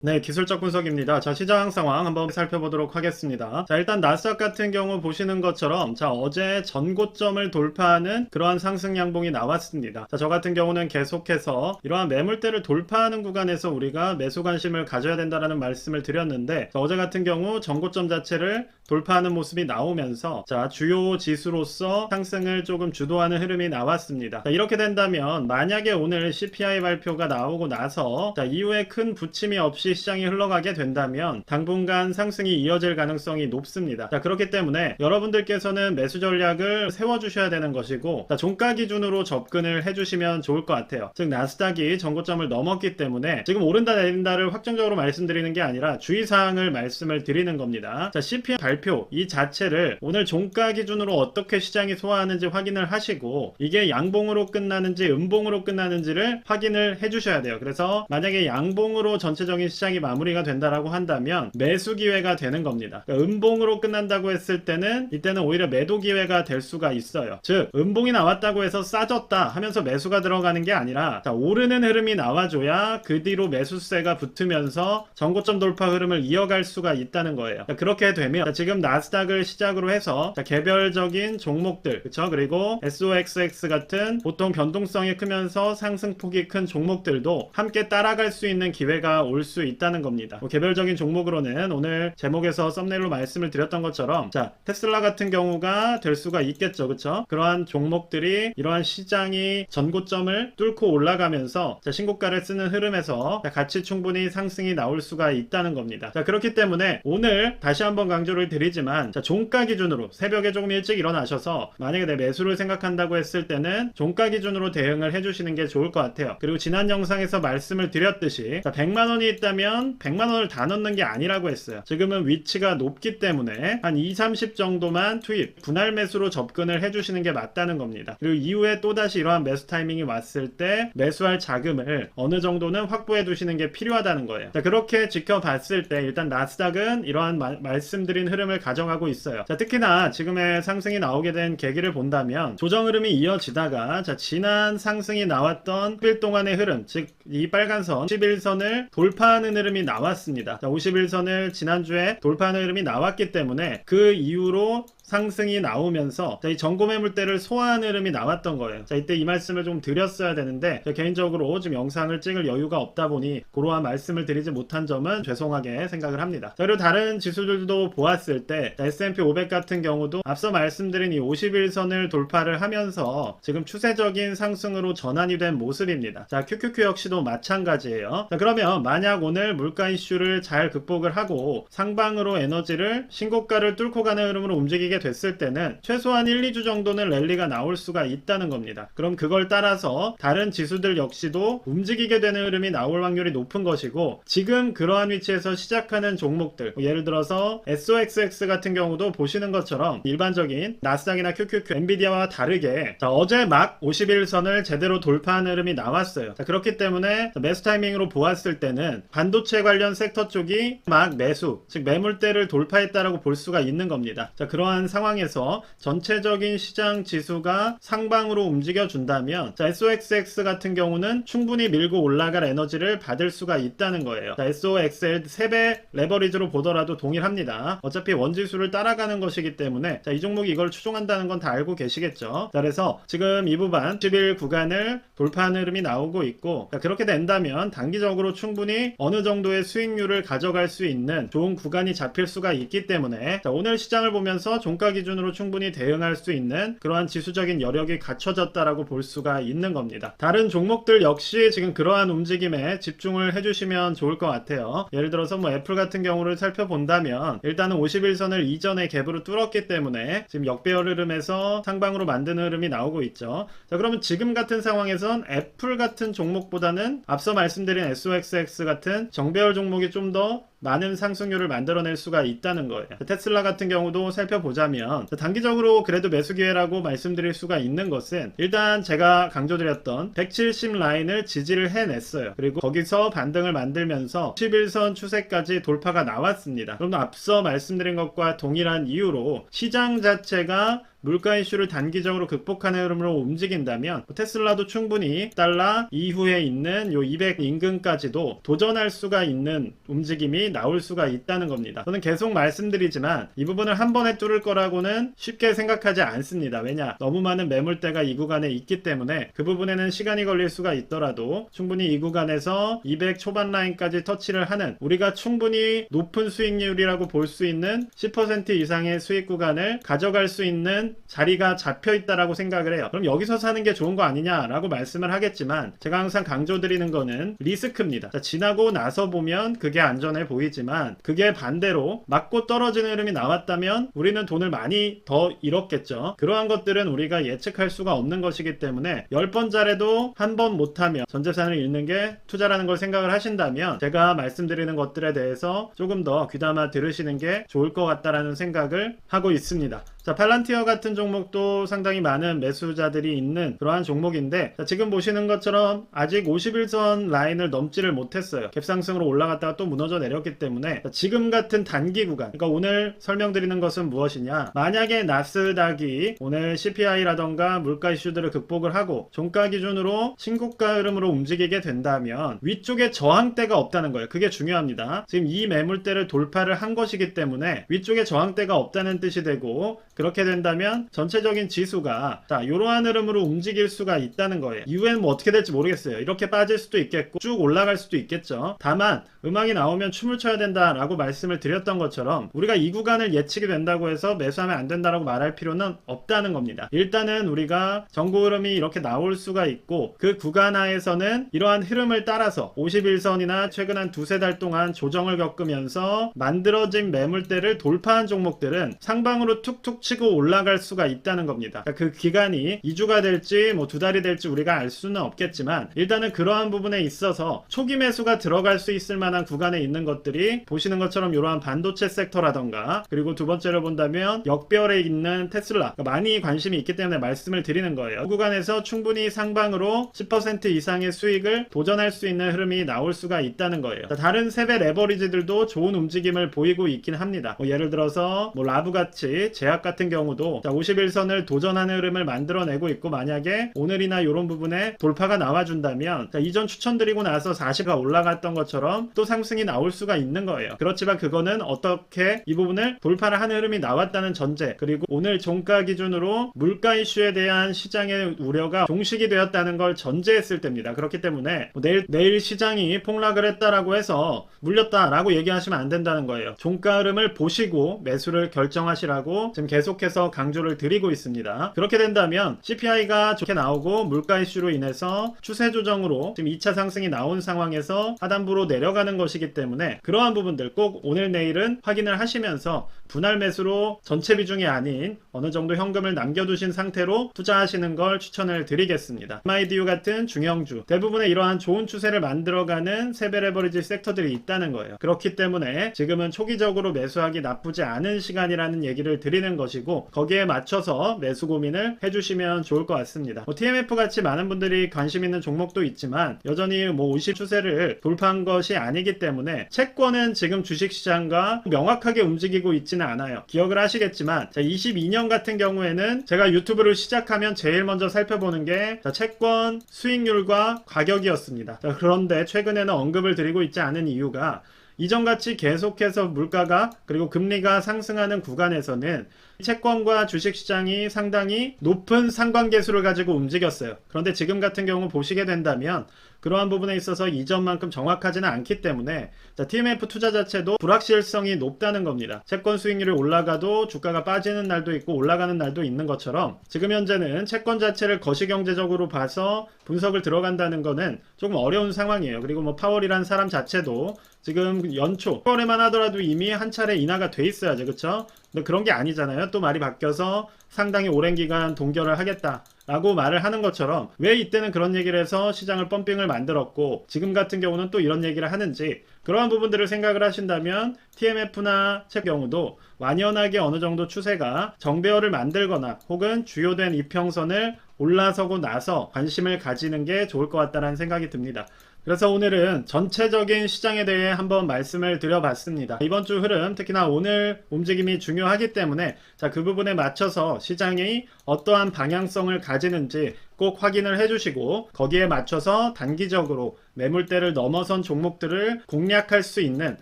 네, 기술적 분석입니다. 자, 시장 상황 한번 살펴보도록 하겠습니다. 자, 일단 나스닥 같은 경우 보시는 것처럼 자, 어제 전고점을 돌파하는 그러한 상승 양봉이 나왔습니다. 자, 저 같은 경우는 계속해서 이러한 매물대를 돌파하는 구간에서 우리가 매수 관심을 가져야 된다라는 말씀을 드렸는데, 자, 어제 같은 경우 전고점 자체를 돌파하는 모습이 나오면서 자, 주요 지수로서 상승을 조금 주도하는 흐름이 나왔습니다. 자, 이렇게 된다면 만약에 오늘 CPI 발표가 나오고 나서 자, 이후에 큰 부침이 없이 시장이 흘러가게 된다면 당분간 상승이 이어질 가능성이 높습니다. 자, 그렇기 때문에 여러분들께서는 매수 전략을 세워주셔야 되는 것이고, 자, 종가 기준으로 접근을 해주시면 좋을 것 같아요. 즉 나스닥이 전고점을 넘었기 때문에 지금 오른다 내린다를 확정적으로 말씀드리는 게 아니라 주의사항을 말씀을 드리는 겁니다. 자, CPI 발표 이 자체를 오늘 종가 기준으로 어떻게 시장이 소화하는지 확인을 하시고, 이게 양봉으로 끝나는지 음봉으로 끝나는지를 확인을 해주셔야 돼요. 그래서 만약에 양봉으로 전체적인 시장이 마무리가 된다라고 한다면 매수 기회가 되는 겁니다. 그러니까 음봉으로 끝난다고 했을 때는 이때는 오히려 매도 기회가 될 수가 있어요. 즉 음봉이 나왔다고 해서 싸졌다 하면서 매수가 들어가는 게 아니라 자, 오르는 흐름이 나와줘야 그 뒤로 매수세가 붙으면서 전고점 돌파 흐름을 이어갈 수가 있다는 거예요. 자, 그렇게 되면 자, 지금 나스닥을 시작으로 해서 자, 개별적인 종목들 그쵸? 그리고 SOXX 같은 보통 변동성이 크면서 상승폭이 큰 종목들도 함께 따라갈 수 있는 기회가 올 수 있다는 겁니다. 개별적인 종목으로는 오늘 제목에서 썸네일로 말씀을 드렸던 것처럼 자, 테슬라 같은 경우가 될 수가 있겠죠. 그쵸? 그러한 종목들이 이러한 시장이 전고점을 뚫고 올라가면서 자, 신고가를 쓰는 흐름에서 자, 같이 충분히 상승이 나올 수가 있다는 겁니다. 자, 그렇기 때문에 오늘 다시 한번 강조를 드리지만 자, 종가 기준으로 새벽에 조금 일찍 일어나셔서 만약에 내 매수를 생각한다고 했을 때는 종가 기준으로 대응을 해주시는 게 좋을 것 같아요. 그리고 지난 영상에서 말씀을 드렸듯이 자, 100만원이 있다면 100만원을 다 넣는 게 아니라고 했어요. 지금은 위치가 높기 때문에 한 2, 30 정도만 투입, 분할 매수로 접근을 해주시는 게 맞다는 겁니다. 그리고 이후에 또다시 이러한 매수 타이밍이 왔을 때 매수할 자금을 어느 정도는 확보해 두시는 게 필요하다는 거예요. 자, 그렇게 지켜봤을 때 일단 나스닥은 이러한 말씀드린 흐름을 가져가고 있어요. 자, 특히나 지금의 상승이 나오게 된 계기를 본다면 조정 흐름이 이어지다가 자, 지난 상승이 나왔던 10일 동안의 흐름, 즉 이 빨간 선 51선을 돌파하는 흐름이 나왔습니다. 자, 51선을 지난주에 돌파하는 흐름이 나왔기 때문에 그 이후로 상승이 나오면서 자, 이 전고 매물대를 소화하는 흐름이 나왔던 거예요. 자, 이때 이 말씀을 좀 드렸어야 되는데 개인적으로 지금 영상을 찍을 여유가 없다 보니 그러한 말씀을 드리지 못한 점은 죄송하게 생각을 합니다. 자, 그리고 다른 지수들도 보았을 때 자, S&P 500 같은 경우도 앞서 말씀드린 이 51선을 돌파를 하면서 지금 추세적인 상승으로 전환이 된 모습입니다. 자, QQQ 역시도 마찬가지예요. 자, 그러면 만약 오늘 물가 이슈를 잘 극복을 하고 상방으로 에너지를 신고가를 뚫고 가는 흐름으로 움직이게 됐을 때는 최소한 1, 2주 정도는 랠리가 나올 수가 있다는 겁니다. 그럼 그걸 따라서 다른 지수들 역시도 움직이게 되는 흐름이 나올 확률이 높은 것이고, 지금 그러한 위치에서 시작하는 종목들 예를 들어서 SOXX 같은 경우도 보시는 것처럼 일반적인 나스닥이나 QQQ, 엔비디아와 다르게 자, 어제 막 51선을 제대로 돌파하는 흐름이 나왔어요. 자, 그렇기 때문에 매수 타이밍으로 보았을 때는 반도체 관련 섹터 쪽이 막 매수, 즉 매물대를 돌파했다라고 볼 수가 있는 겁니다. 자, 그러한 상황에서 전체적인 시장 지수가 상방으로 움직여 준다면 자, SOXX 같은 경우는 충분히 밀고 올라갈 에너지를 받을 수가 있다는 거예요. 자, SOXL 3배 레버리지로 보더라도 동일합니다. 어차피 원지수를 따라가는 것이기 때문에 자, 이 종목이 이걸 추종한다는 건 다 알고 계시겠죠. 자, 그래서 지금 이 부분 10일 구간을 돌파하는 흐름이 나오고 있고 자, 그렇게 된다면 단기적으로 충분히 어느 정도의 수익률을 가져갈 수 있는 좋은 구간이 잡힐 수가 있기 때문에 자, 오늘 시장을 보면서 종가 기준으로 충분히 대응할 수 있는 그러한 지수적인 여력이 갖춰졌다라고 볼 수가 있는 겁니다. 다른 종목들 역시 지금 그러한 움직임에 집중을 해주시면 좋을 것 같아요. 예를 들어서 뭐 애플 같은 경우를 살펴본다면 일단은 51선을 이전에 갭으로 뚫었기 때문에 지금 역배열 흐름에서 상방으로 만드는 흐름이 나오고 있죠. 자, 그러면 지금 같은 상황에선 애플 같은 종목보다는 앞서 말씀드린 SOXX 같은 정배열 종목이 좀 더 많은 상승률을 만들어낼 수가 있다는 거예요. 테슬라 같은 경우도 살펴보자면 단기적으로 그래도 매수 기회라고 말씀드릴 수가 있는 것은 일단 제가 강조드렸던 170 라인을 지지를 해냈어요. 그리고 거기서 반등을 만들면서 11선 추세까지 돌파가 나왔습니다. 그럼 앞서 말씀드린 것과 동일한 이유로 시장 자체가 물가 이슈를 단기적으로 극복하는 흐름으로 움직인다면 테슬라도 충분히 달러 이후에 있는 요 200 인근까지도 도전할 수가 있는 움직임이 나올 수가 있다는 겁니다. 저는 계속 말씀드리지만 이 부분을 한 번에 뚫을 거라고는 쉽게 생각하지 않습니다. 왜냐? 너무 많은 매물대가 이 구간에 있기 때문에 그 부분에는 시간이 걸릴 수가 있더라도 충분히 이 구간에서 200 초반 라인까지 터치를 하는, 우리가 충분히 높은 수익률이라고 볼 수 있는 10% 이상의 수익 구간을 가져갈 수 있는 자리가 잡혀 있다라고 생각을 해요. 그럼 여기서 사는 게 좋은 거 아니냐라고 말씀을 하겠지만, 제가 항상 강조드리는 거는 리스크입니다. 자, 지나고 나서 보면 그게 안전해 보이지만 그게 반대로 맞고 떨어지는 흐름이 나왔다면 우리는 돈을 많이 더 잃었겠죠. 그러한 것들은 우리가 예측할 수가 없는 것이기 때문에 10번 잘해도 한 번 못하면 전재산을 잃는 게 투자라는 걸 생각을 하신다면 제가 말씀드리는 것들에 대해서 조금 더 귀담아 들으시는 게 좋을 것 같다라는 생각을 하고 있습니다. 자, 팔란티어 같은 종목도 상당히 많은 매수자들이 있는 그러한 종목인데, 자, 지금 보시는 것처럼 아직 51선 라인을 넘지를 못했어요. 갭상승으로 올라갔다가 또 무너져 내렸기 때문에, 자, 지금 같은 단기 구간, 그러니까 오늘 설명드리는 것은 무엇이냐, 만약에 나스닥이 오늘 CPI라던가 물가 이슈들을 극복을 하고 종가 기준으로 신고가 흐름으로 움직이게 된다면 위쪽에 저항대가 없다는 거예요. 그게 중요합니다. 지금 이 매물대를 돌파를 한 것이기 때문에 위쪽에 저항대가 없다는 뜻이 되고, 그렇게 된다면 전체적인 지수가 자, 이러한 흐름으로 움직일 수가 있다는 거예요. 이후에는 뭐 어떻게 될지 모르겠어요. 이렇게 빠질 수도 있겠고 쭉 올라갈 수도 있겠죠. 다만 음악이 나오면 춤을 춰야 된다라고 말씀을 드렸던 것처럼 우리가 이 구간을 예측이 된다고 해서 매수하면 안 된다라고 말할 필요는 없다는 겁니다. 일단은 우리가 정보 흐름이 이렇게 나올 수가 있고 그 구간 하에서는 이러한 흐름을 따라서 51선이나 최근 한 두세 달 동안 조정을 겪으면서 만들어진 매물대를 돌파한 종목들은 상방으로 툭툭 치고 올라갈 수가 있다는 겁니다. 그러니까 그 기간이 2주가 될지 뭐 2달이 될지 우리가 알 수는 없겠지만 일단은 그러한 부분에 있어서 초기 매수가 들어갈 수 있을 만한 구간에 있는 것들이 보시는 것처럼 이러한 반도체 섹터라던가, 그리고 두 번째로 본다면 역별에 있는 테슬라, 그러니까 많이 관심이 있기 때문에 말씀을 드리는 거예요. 그 구간에서 충분히 상방으로 10% 이상의 수익을 도전할 수 있는 흐름이 나올 수가 있다는 거예요. 다른 세배 레버리지들도 좋은 움직임을 보이고 있긴 합니다. 뭐 예를 들어서 뭐 라브같이 제약 같은 경우도 51선을 도전하는 흐름을 만들어내고 있고, 만약에 오늘이나 이런 부분에 돌파가 나와준다면 이전 추천드리고 나서 40가 올라갔던 것처럼 또 상승이 나올 수가 있는 거예요. 그렇지만 그거는 어떻게 이 부분을 돌파를 하는 흐름이 나왔다는 전제, 그리고 오늘 종가 기준으로 물가 이슈에 대한 시장의 우려가 종식이 되었다는 걸 전제했을 때입니다. 그렇기 때문에 뭐 내일 시장이 폭락을 했다라고 해서 물렸다라고 얘기하시면 안 된다는 거예요. 종가 흐름을 보시고 매수를 결정하시라고 지금 계속해서 강조를 드리고 있습니다. 그렇게 된다면 CPI가 좋게 나오고 물가 이슈로 인해서 추세 조정으로 지금 2차 상승이 나온 상황에서 하단부로 내려가는 것이기 때문에 그러한 부분들 꼭 오늘 내일은 확인을 하시면서 분할 매수로 전체 비중이 아닌 어느 정도 현금을 남겨두신 상태로 투자하시는 걸 추천을 드리겠습니다. MIDU 같은 중형주, 대부분의 이러한 좋은 추세를 만들어가는 세배 레버리지 섹터들이 있다는 거예요. 그렇기 때문에 지금은 초기적으로 매수하기 나쁘지 않은 시간이라는 얘기를 드리는 것이고, 거기에 맞춰서 매수 고민을 해주시면 좋을 것 같습니다. TMF 같이 많은 분들이 관심 있는 종목도 있지만 여전히 뭐 50 추세를 돌파한 것이 아니기 때문에 채권은 지금 주식시장과 명확하게 움직이고 있지는 않아요. 기억을 하시겠지만 22년 같은 경우에는 제가 유튜브를 시작하면 제일 먼저 살펴보는 게 채권 수익률과 가격이었습니다. 그런데 최근에는 언급을 드리고 있지 않은 이유가, 이전같이 계속해서 물가가 그리고 금리가 상승하는 구간에서는 채권과 주식시장이 상당히 높은 상관계수를 가지고 움직였어요. 그런데 지금 같은 경우 보시게 된다면 그러한 부분에 있어서 이전만큼 정확하지는 않기 때문에 TMF 투자 자체도 불확실성이 높다는 겁니다. 채권 수익률이 올라가도 주가가 빠지는 날도 있고 올라가는 날도 있는 것처럼 지금 현재는 채권 자체를 거시경제적으로 봐서 분석을 들어간다는 거는 조금 어려운 상황이에요. 그리고 뭐 파월이란 사람 자체도 지금 연초 10월에만 하더라도 이미 한 차례 인하가 돼 있어야죠. 그렇죠? 근데 그런 게 아니잖아요. 또 말이 바뀌어서 상당히 오랜 기간 동결을 하겠다 라고 말을 하는 것처럼, 왜 이때는 그런 얘기를 해서 시장을 펌핑을 만들었고 지금 같은 경우는 또 이런 얘기를 하는지, 그러한 부분들을 생각을 하신다면 TMF나 책 경우도 완연하게 어느 정도 추세가 정배열을 만들거나 혹은 주요된 이평선을 올라서고 나서 관심을 가지는 게 좋을 것 같다는 생각이 듭니다. 그래서 오늘은 전체적인 시장에 대해 한번 말씀을 드려봤습니다. 이번 주 흐름, 특히나 오늘 움직임이 중요하기 때문에 그 부분에 맞춰서 시장이 어떠한 방향성을 가지는지 꼭 확인을 해주시고 거기에 맞춰서 단기적으로 매물대를 넘어선 종목들을 공략할 수 있는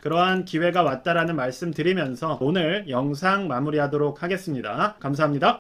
그러한 기회가 왔다라는 말씀 드리면서 오늘 영상 마무리하도록 하겠습니다. 감사합니다.